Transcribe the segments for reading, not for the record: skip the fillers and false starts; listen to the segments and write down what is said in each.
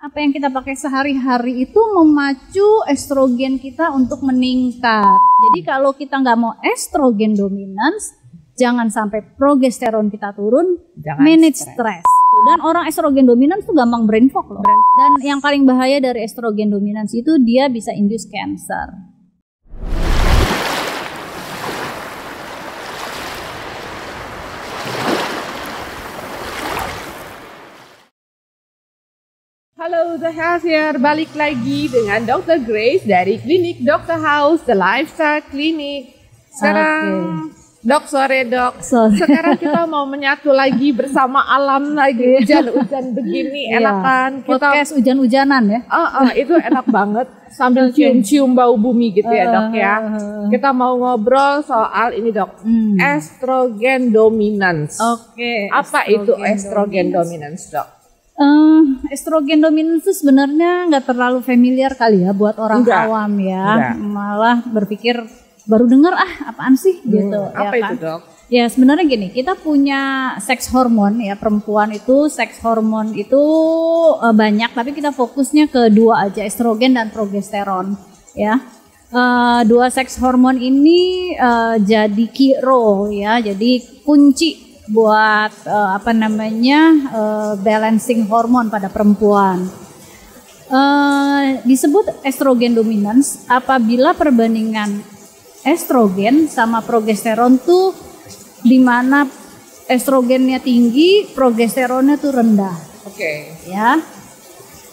apa yang kita pakai sehari-hari itu memacu estrogen kita untuk meningkat. Jadi kalau kita nggak mau estrogen dominance, jangan sampai progesteron kita turun, manage stress. Dan orang estrogen dominance tuh gampang brain fog loh. Dan yang paling bahaya dari estrogen dominance itu dia bisa induce cancer. Halo The Health here, balik lagi dengan Dr. Grace dari klinik Dr. House, The Lifestyle Clinic. Sekarang, Dok, sore Dok. Sekarang kita mau menyatu lagi bersama alam lagi, hujan-hujan begini, enak kan? Podcast hujan-hujanan ya? Itu enak banget, sambil cium-cium bau bumi gitu ya Dok ya. Kita mau ngobrol soal ini Dok, estrogen dominance. Apa itu estrogen dominance Dok? Estrogen dominance itu sebenarnya nggak terlalu familiar kali ya buat orang awam ya. Malah berpikir baru dengar apaan sih gitu. Apa ya itu kan? Dok? Ya sebenarnya gini, kita punya seks hormon ya, perempuan itu seks hormon itu banyak, tapi kita fokusnya ke dua aja, estrogen dan progesteron ya. Dua seks hormon ini jadi key role ya, jadi kunci buat balancing hormon pada perempuan. Disebut estrogen dominance apabila perbandingan estrogen sama progesteron tuh di mana estrogennya tinggi, progesteronnya tuh rendah. Ya.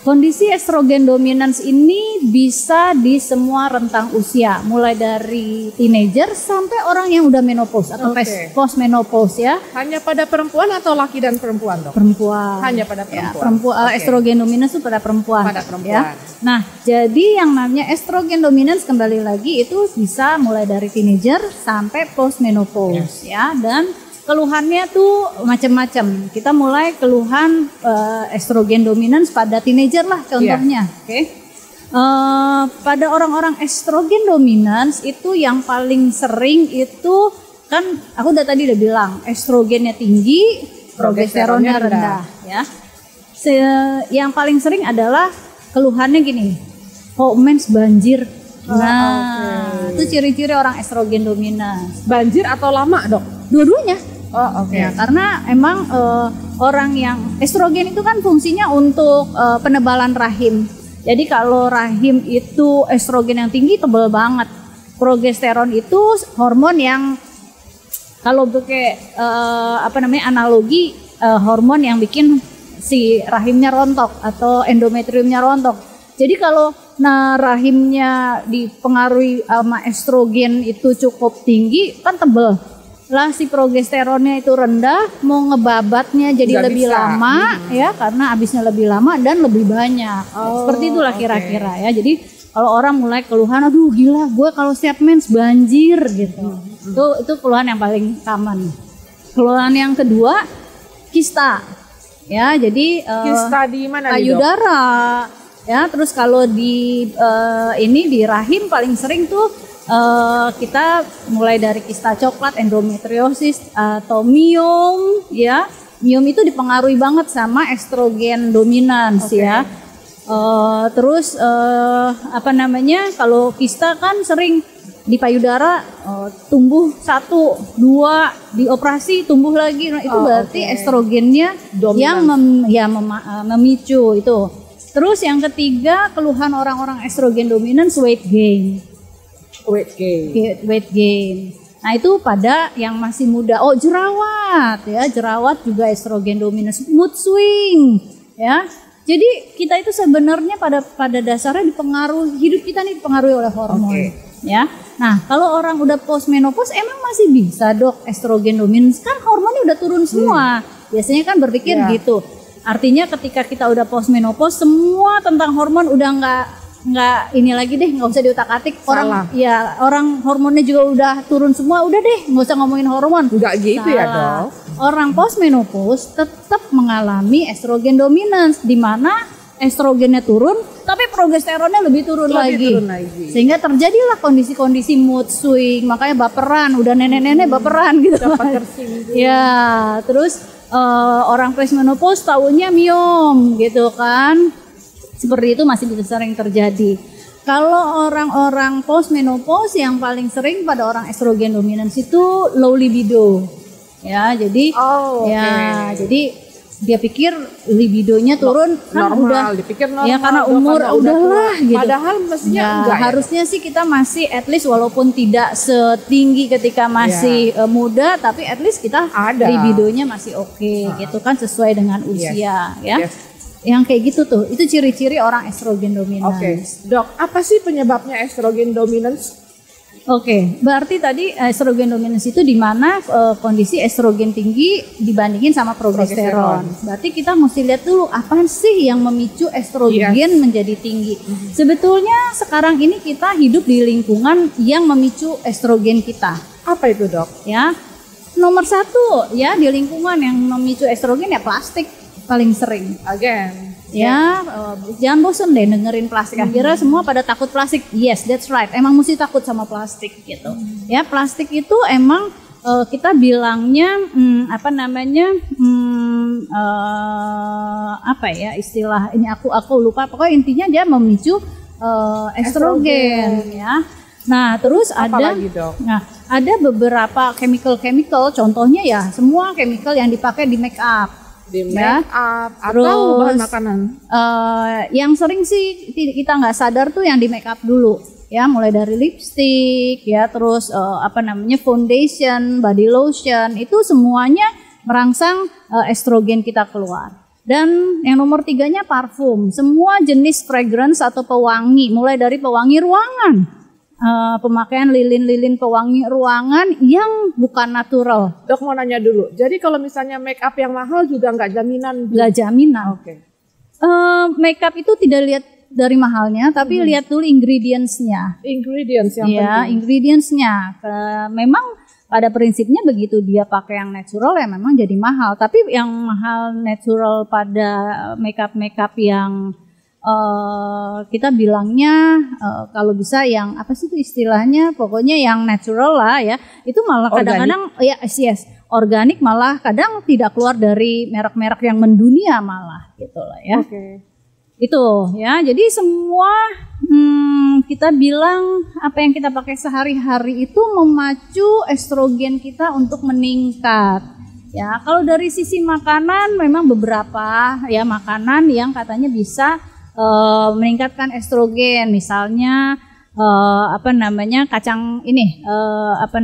Kondisi estrogen dominance ini bisa di semua rentang usia, mulai dari teenager sampai orang yang udah menopause atau post menopause ya. Hanya pada perempuan atau laki dan perempuan Dok? Perempuan. Hanya pada perempuan. Ya, estrogen dominance itu pada perempuan. Pada perempuan. Ya. Nah, jadi yang namanya estrogen dominance kembali lagi itu bisa mulai dari teenager sampai post menopause ya, dan keluhannya tuh macam-macam. Kita mulai keluhan estrogen dominance pada teenager lah contohnya. Pada orang-orang estrogen dominance itu yang paling sering itu kan aku tadi udah bilang estrogennya tinggi, progesteronnya rendah ya. Yang paling sering adalah keluhannya gini, mens banjir. Itu ciri-ciri orang estrogen dominance. Banjir atau lama Dok? Dua-duanya. Ya, karena emang orang yang estrogen itu kan fungsinya untuk penebalan rahim. Jadi kalau rahim itu estrogen yang tinggi tebal banget. Progesteron itu hormon yang kalau pakai analogi hormon yang bikin si rahimnya rontok atau endometriumnya rontok. Jadi kalau rahimnya dipengaruhi sama estrogen itu cukup tinggi kan tebel. Lah si progesteronnya itu rendah, mau ngebabatnya jadi lebih lama ya, karena habisnya lebih lama dan lebih banyak. Seperti itulah kira-kira ya. Jadi kalau orang mulai keluhan, aduh gila gue kalau setiap mens banjir gitu. Itu keluhan yang paling common. Keluhan yang kedua, kista. Ya, jadi kista di mana payudara. Ya, terus kalau di rahim paling sering tuh kita mulai dari kista coklat, endometriosis atau miom ya. Miom itu dipengaruhi banget sama estrogen dominance ya. Terus kalau kista kan sering di payudara tumbuh 1, 2 dioperasi tumbuh lagi. Nah, itu berarti estrogennya dominance yang memicu itu. Terus yang ketiga, keluhan orang-orang estrogen dominance weight gain. Nah itu pada yang masih muda. Jerawat ya, jerawat juga estrogen dominance. Mood swing ya. Jadi kita itu sebenarnya pada dasarnya hidup kita nih dipengaruhi oleh hormon ya. Nah kalau orang udah post menopause emang masih bisa Dok estrogen dominance, kan hormonnya udah turun semua. Biasanya kan berpikir gitu. Artinya ketika kita udah post menopause semua tentang hormon udah nggak ini lagi deh, nggak usah diutak-atik. Orang hormonnya juga udah turun semua, udah deh nggak usah ngomongin hormon. Nggak gitu ya Dok. Orang post menopause tetap mengalami estrogen dominance di mana estrogennya turun tapi progesteronnya lebih turun lagi. Sehingga terjadilah kondisi-kondisi mood swing, makanya baperan, udah nenek-nenek baperan gitu. Ya, terus orang post menopause taunya miom gitu kan. Seperti itu masih bisa sering terjadi. Kalau orang-orang postmenopause yang paling sering pada orang estrogen dominans itu low libido. Ya, jadi jadi dia pikir libidonya turun kan normal, udah dipikir normal. Ya karena umur udahlah gitu. Padahal mestinya enggak. Harusnya sih kita masih at least walaupun tidak setinggi ketika masih muda, tapi at least kita libidonya masih oke gitu kan, sesuai dengan usia ya. Yang kayak gitu tuh, itu ciri-ciri orang estrogen dominans. Dok, apa sih penyebabnya estrogen dominans? Berarti tadi estrogen dominans itu di mana kondisi estrogen tinggi dibandingin sama progesteron. Berarti kita mesti lihat dulu apa sih yang memicu estrogen menjadi tinggi. Sebetulnya sekarang ini kita hidup di lingkungan yang memicu estrogen kita. Apa itu, Dok? Ya, nomor satu ya di lingkungan yang memicu estrogen ya plastik paling sering. Jangan bosan deh dengerin plastik. Akhirnya semua pada takut plastik. Yes, that's right. Emang mesti takut sama plastik gitu. Ya, plastik itu emang kita bilangnya istilah ini aku lupa. Pokoknya intinya dia memicu estrogen ya. Nah, terus ada beberapa chemical. Contohnya ya semua chemical yang dipakai di make up. Atau bahan makanan. Yang sering sih kita nggak sadar tuh yang di make up dulu ya, mulai dari lipstick ya, terus foundation, body lotion, itu semuanya merangsang estrogen kita keluar. Dan yang nomor 3-nya parfum, semua jenis fragrance atau pewangi, mulai dari pewangi ruangan, pemakaian lilin-lilin pewangi ruangan yang bukan natural. Dok mau nanya dulu, jadi kalau misalnya make up yang mahal juga nggak jaminan? Nggak jaminan. Make up itu tidak lihat dari mahalnya, tapi lihat dulu ingredients-nya. Ingredients yang penting. Ingredients-nya. Memang pada prinsipnya begitu dia pakai yang natural ya memang jadi mahal. Tapi yang mahal natural pada make up yang kita bilangnya kalau bisa yang apa sih itu istilahnya, pokoknya yang natural lah ya, itu malah kadang-kadang organik, malah kadang tidak keluar dari merek-merek yang mendunia malah gitu lah ya. Itu ya, jadi semua kita bilang apa yang kita pakai sehari-hari itu memacu estrogen kita untuk meningkat. Ya, kalau dari sisi makanan memang beberapa ya makanan yang katanya bisa meningkatkan estrogen, misalnya kacang ini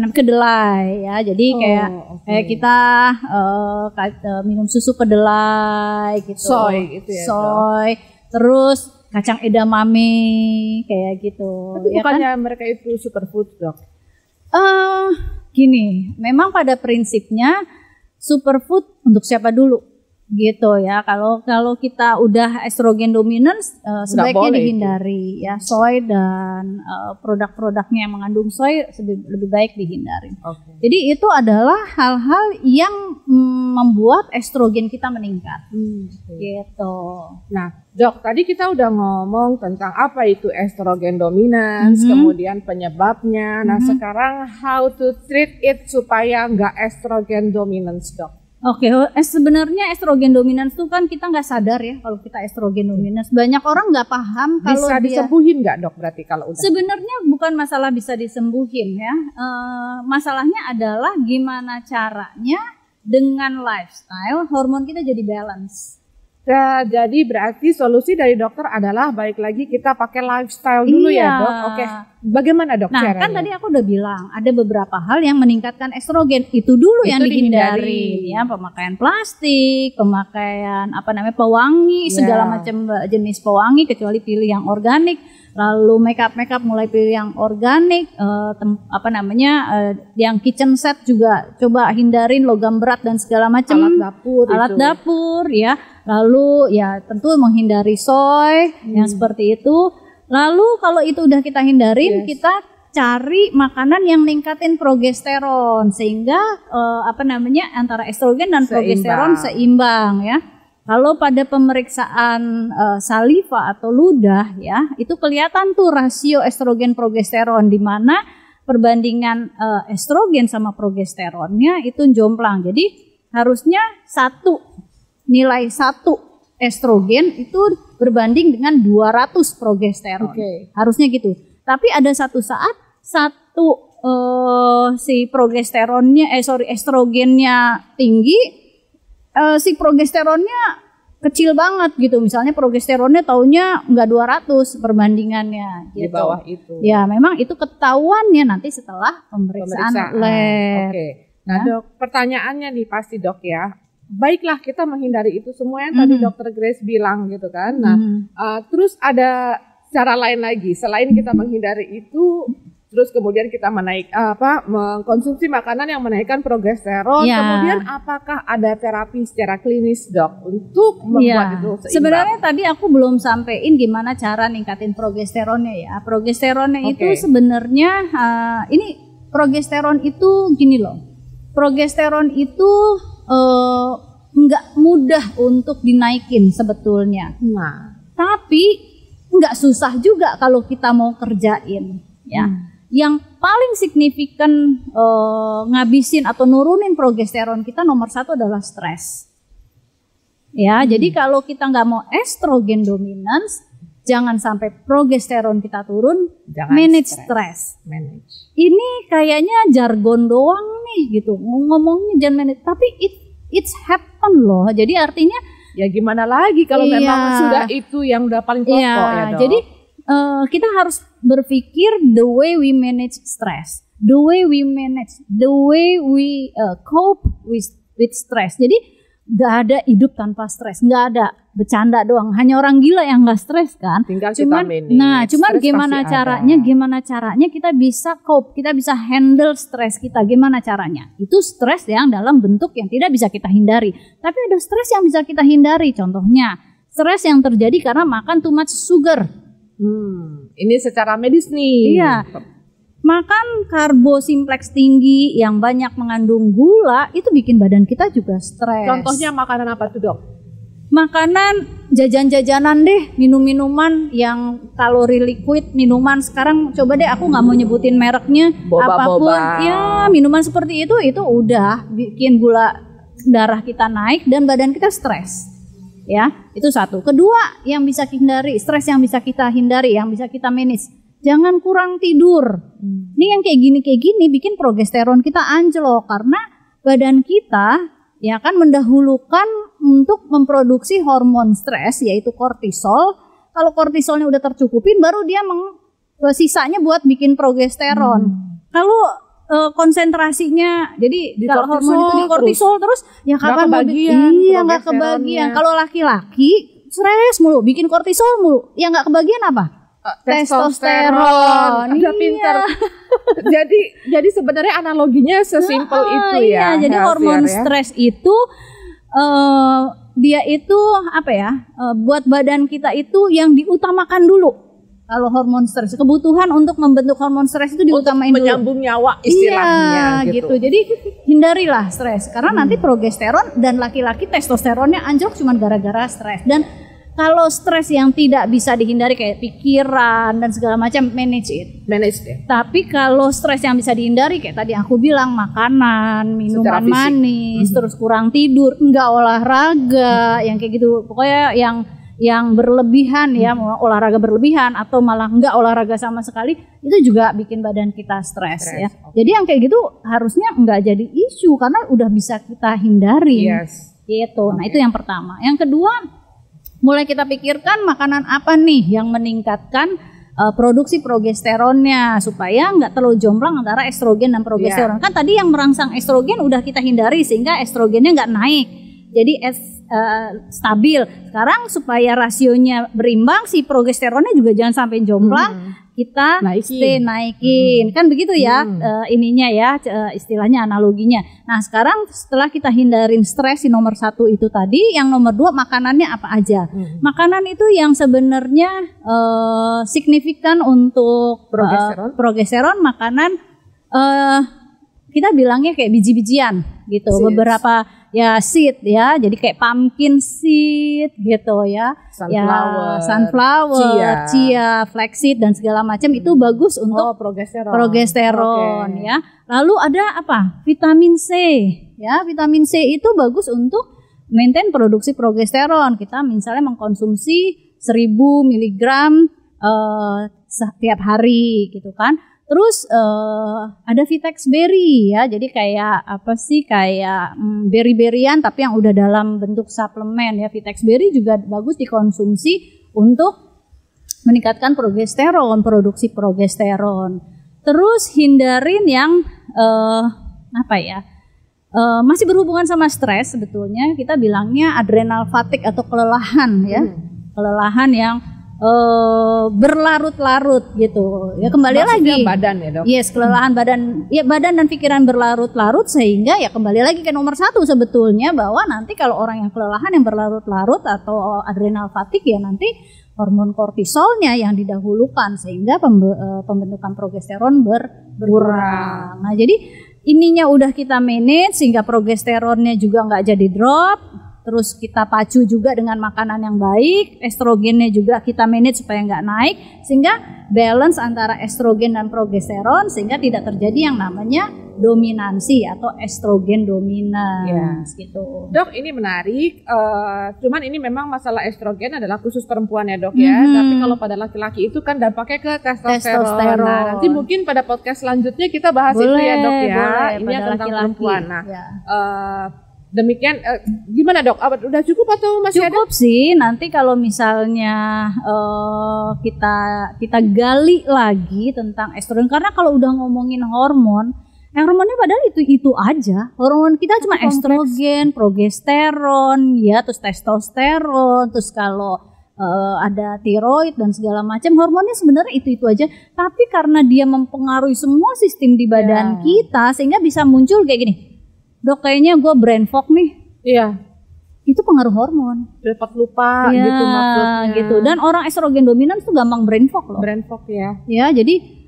kedelai ya, jadi kayak kita minum susu kedelai gitu, soy gitu ya, soy, terus kacang edamame kayak gitu. Tapi ya bukannya kan? Mereka itu superfood, Dok? Gini, memang pada prinsipnya superfood untuk siapa dulu? Gitu ya, kalau kita udah estrogen dominans sebaiknya dihindari ya, soy dan produk-produknya yang mengandung soy lebih baik dihindari. Jadi itu adalah hal-hal yang membuat estrogen kita meningkat. Gitu. Nah, Dok, tadi kita udah ngomong tentang apa itu estrogen dominans, kemudian penyebabnya. Nah, sekarang how to treat it supaya nggak estrogen dominans, Dok? Sebenarnya estrogen dominans itu kan kita nggak sadar ya kalau kita estrogen dominans. Banyak orang nggak paham kalau bisa disembuhin nggak, Dok? Berarti kalau udah. Sebenarnya bukan masalah bisa disembuhin ya. Masalahnya adalah gimana caranya dengan lifestyle hormon kita jadi balance. Nah, jadi berarti solusi dari dokter adalah balik lagi kita pakai lifestyle dulu ya, Dok. Bagaimana, Dok, caranya? Kan tadi aku udah bilang ada beberapa hal yang meningkatkan estrogen, itu dulu yang dihindari ya, pemakaian plastik, pemakaian pewangi, segala macam jenis pewangi kecuali pilih yang organik. Lalu make up mulai pilih yang organik, yang kitchen set juga coba hindarin logam berat dan segala macam, alat dapur ya. Lalu ya tentu menghindari soy yang seperti itu. Lalu kalau itu udah kita hindarin, kita cari makanan yang ningkatin progesteron sehingga antara estrogen dan progesteron seimbang ya. Kalau pada pemeriksaan saliva atau ludah ya, itu kelihatan tuh rasio estrogen progesteron di mana perbandingan estrogen sama progesteronnya itu jomplang. Jadi harusnya nilai 1 estrogen itu berbanding dengan 200 progesteron. Harusnya gitu. Tapi ada satu saat si estrogennya tinggi, si progesteronnya kecil banget gitu. Misalnya progesteronnya taunya nggak 200 perbandingannya gitu. Di bawah itu. Ya, memang itu ketahuannya nanti setelah pemeriksaan lab. Nah, Dok, pertanyaannya nih pasti Dok ya. Baiklah kita menghindari itu semua yang tadi Dokter Grace bilang gitu kan. Nah, terus ada cara lain lagi selain kita menghindari itu. Terus kemudian kita mengkonsumsi makanan yang menaikkan progesteron. Kemudian apakah ada terapi secara klinis, Dok, untuk membuat itu seimbang? Sebenarnya tadi aku belum sampein gimana cara ningkatin progesteronnya ya. Progesteronnya itu sebenarnya ini progesteron itu gini loh. Progesteron itu nggak mudah untuk dinaikin sebetulnya. Nah, tapi nggak susah juga kalau kita mau kerjain ya. Yang paling signifikan ngabisin atau nurunin progesteron kita nomor satu adalah stres. Ya, jadi kalau kita nggak mau estrogen dominance, jangan sampai progesteron kita turun, manage stres. Ini kayaknya jargon doang nih gitu, ngomongnya jangan manage, tapi it's happen loh. Jadi artinya ya gimana lagi kalau memang sudah itu yang udah paling pokok ya, Dok. Jadi kita harus berpikir the way we manage stress, the way we cope with stress. Jadi nggak ada hidup tanpa stres, nggak ada, bercanda doang. Hanya orang gila yang nggak stres kan. Tinggal cuman gimana caranya kita bisa cope, kita bisa handle stres kita. Gimana caranya? Itu stres yang dalam bentuk yang tidak bisa kita hindari. Tapi ada stres yang bisa kita hindari. Contohnya stres yang terjadi karena makan too much sugar. Ini secara medis nih. Iya. Makan karbo simplex tinggi yang banyak mengandung gula itu bikin badan kita juga stres. Contohnya makanan apa tuh, Dok? Makanan, jajan-jajanan deh, minum-minuman yang kalori liquid, minuman sekarang coba deh aku nggak mau nyebutin mereknya, apapun ya minuman seperti itu udah bikin gula darah kita naik dan badan kita stres. Ya, itu satu. Kedua, yang bisa hindari, stres yang bisa kita hindari, yang bisa kita manage. Jangan kurang tidur. Ini yang kayak gini bikin progesteron kita anjlok karena badan kita ya kan mendahulukan untuk memproduksi hormon stres yaitu kortisol. Kalau kortisolnya udah tercukupin baru dia sisanya buat bikin progesteron. Kalau konsentrasinya, jadi kalau hormon itu di kortisol terus ya kapan nggak kebagian. Kalau laki-laki stres mulu, bikin kortisol mulu, ya nggak kebagian apa? Testosteron. Udah pinter. Jadi sebenarnya analoginya sesimpel itu ya. Jadi hormon stres itu dia itu apa ya? Buat badan kita itu yang diutamakan dulu. Kalau hormon stres, kebutuhan untuk membentuk hormon stres itu diutamain dulu. Menyambung nyawa istilahnya gitu. Jadi hindarilah stres karena nanti progesteron dan laki-laki testosteronnya anjlok cuma gara-gara stres. Dan kalau stres yang tidak bisa dihindari kayak pikiran dan segala macam, manage it. Tapi kalau stres yang bisa dihindari kayak tadi aku bilang, makanan, minuman manis, terus kurang tidur, enggak olahraga, yang kayak gitu. Pokoknya yang berlebihan ya, olahraga berlebihan atau malah enggak olahraga sama sekali, itu juga bikin badan kita stres ya. Jadi yang kayak gitu harusnya enggak jadi isu karena udah bisa kita hindari. Gitu. Nah, itu yang pertama. Yang kedua, mulai kita pikirkan makanan apa nih yang meningkatkan produksi progesteronnya supaya nggak terlalu jomplang antara estrogen dan progesteron. Kan tadi yang merangsang estrogen udah kita hindari sehingga estrogennya nggak naik, jadi stabil. Sekarang supaya rasionya berimbang, si progesteronnya juga jangan sampai jomplang, kita naikin. Kan begitu ya ininya ya, istilahnya analoginya. Nah sekarang setelah kita hindarin stres si nomor satu itu tadi, yang nomor dua makanannya apa aja. Makanan itu yang sebenarnya signifikan untuk progesteron, makanan kita bilangnya kayak biji-bijian gitu. Beberapa ya seed ya, jadi kayak pumpkin seed gitu ya, sunflower, chia, flaxseed dan segala macam itu bagus untuk progesteron ya. Lalu ada apa? Vitamin C ya, vitamin C itu bagus untuk maintain produksi progesteron. Kita misalnya mengkonsumsi 1000 mg setiap hari gitu kan. Terus ada Vitex Berry ya, jadi kayak apa sih, kayak berry-berryan tapi yang udah dalam bentuk suplemen ya. Vitex Berry juga bagus dikonsumsi untuk meningkatkan progesteron, produksi progesteron. Terus hindarin yang masih berhubungan sama stres, sebetulnya kita bilangnya adrenal fatigue atau kelelahan ya, kelelahan yang berlarut-larut gitu ya. Kembali maksudnya lagi badan ya dok? Yes, kelelahan badan ya, badan dan pikiran berlarut-larut, sehingga ya kembali lagi ke nomor 1 sebetulnya, bahwa nanti kalau orang yang kelelahan yang berlarut-larut atau adrenal fatigue ya, nanti hormon kortisolnya yang didahulukan sehingga pembentukan progesteron berkurang. Nah, jadi ininya udah kita manage sehingga progesteronnya juga nggak jadi drop. Terus kita pacu juga dengan makanan yang baik, estrogennya juga kita manage supaya nggak naik, sehingga balance antara estrogen dan progesteron, sehingga tidak terjadi yang namanya dominansi atau estrogen dominan gitu. Dok, ini menarik, cuman ini memang masalah estrogen adalah khusus perempuan ya dok ya, tapi kalau pada laki-laki itu kan dampaknya ke testosteron. Nah, nanti mungkin pada podcast selanjutnya kita bahas itu ya dok ya, boleh, ini tentang laki-laki. perempuan. Nah, ya. Demikian, gimana dok? Udah cukup atau masih ada? Cukup sih. Nanti kalau misalnya kita gali lagi tentang estrogen, karena kalau udah ngomongin hormon, hormonnya padahal itu aja. Hormon kita cuma estrogen, progesteron, ya, terus testosteron, terus kalau ada tiroid dan segala macam, hormonnya sebenarnya itu aja. Tapi karena dia mempengaruhi semua sistem di badan kita, sehingga bisa muncul kayak gini. Dok, kayaknya gue brain fog nih. Iya. Itu pengaruh hormon. Cepat lupa gitu maksudnya. Gitu. Dan orang estrogen dominan tuh gampang brain fog loh. Brain fog ya. Ya, jadi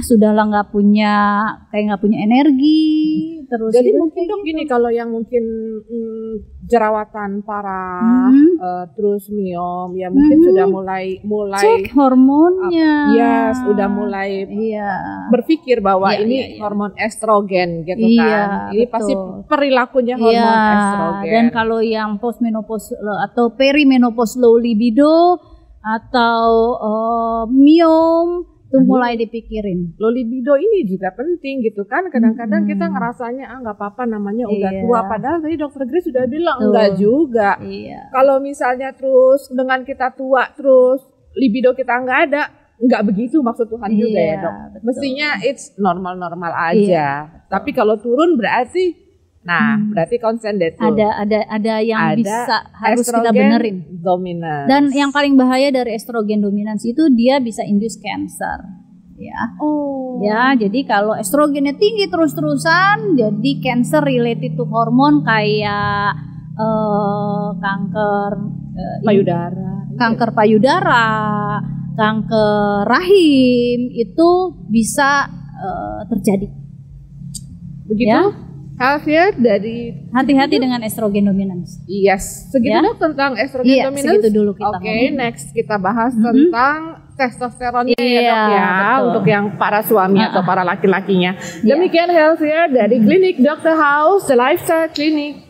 sudahlah nggak punya energi. Terus jadi gitu, mungkin dok gini, kalau yang mungkin jerawatan parah, terus miom ya, mungkin sudah mulai cek hormonnya. Sudah mulai berpikir bahwa ini hormon estrogen gitu kan. Ini pasti perilakunya hormon estrogen. Dan kalau yang postmenopause atau perimenopause low libido atau miom itu mulai dipikirin. Low libido ini juga penting gitu kan. Kadang-kadang kita ngerasanya nggak apa-apa, namanya udah tua. Padahal tadi dokter Grace sudah bilang enggak juga. Kalau misalnya terus dengan kita tua terus libido kita nggak ada, nggak begitu maksud Tuhan juga ya dok. Betul. Mestinya it's normal-normal aja. Tapi kalau turun berarti berarti konsen deh tuh. Ada yang bisa harus kita benerin. Dominans. Dan yang paling bahaya dari estrogen dominans itu dia bisa induce cancer. Ya. Ya, jadi kalau estrogennya tinggi terus-terusan, jadi cancer related to hormon kayak kanker payudara, kanker rahim itu bisa terjadi. Begitu? Ya? Healthier dari hati-hati dengan estrogen dominans. Yes, segitu dok tentang estrogen dominans. Segitu dulu kita. Next kita bahas tentang testosteronnya ya dok ya, betul. Untuk yang para suami atau para laki-lakinya. Demikian Healthier dari Klinik Dr. House, The Lifestyle Clinic.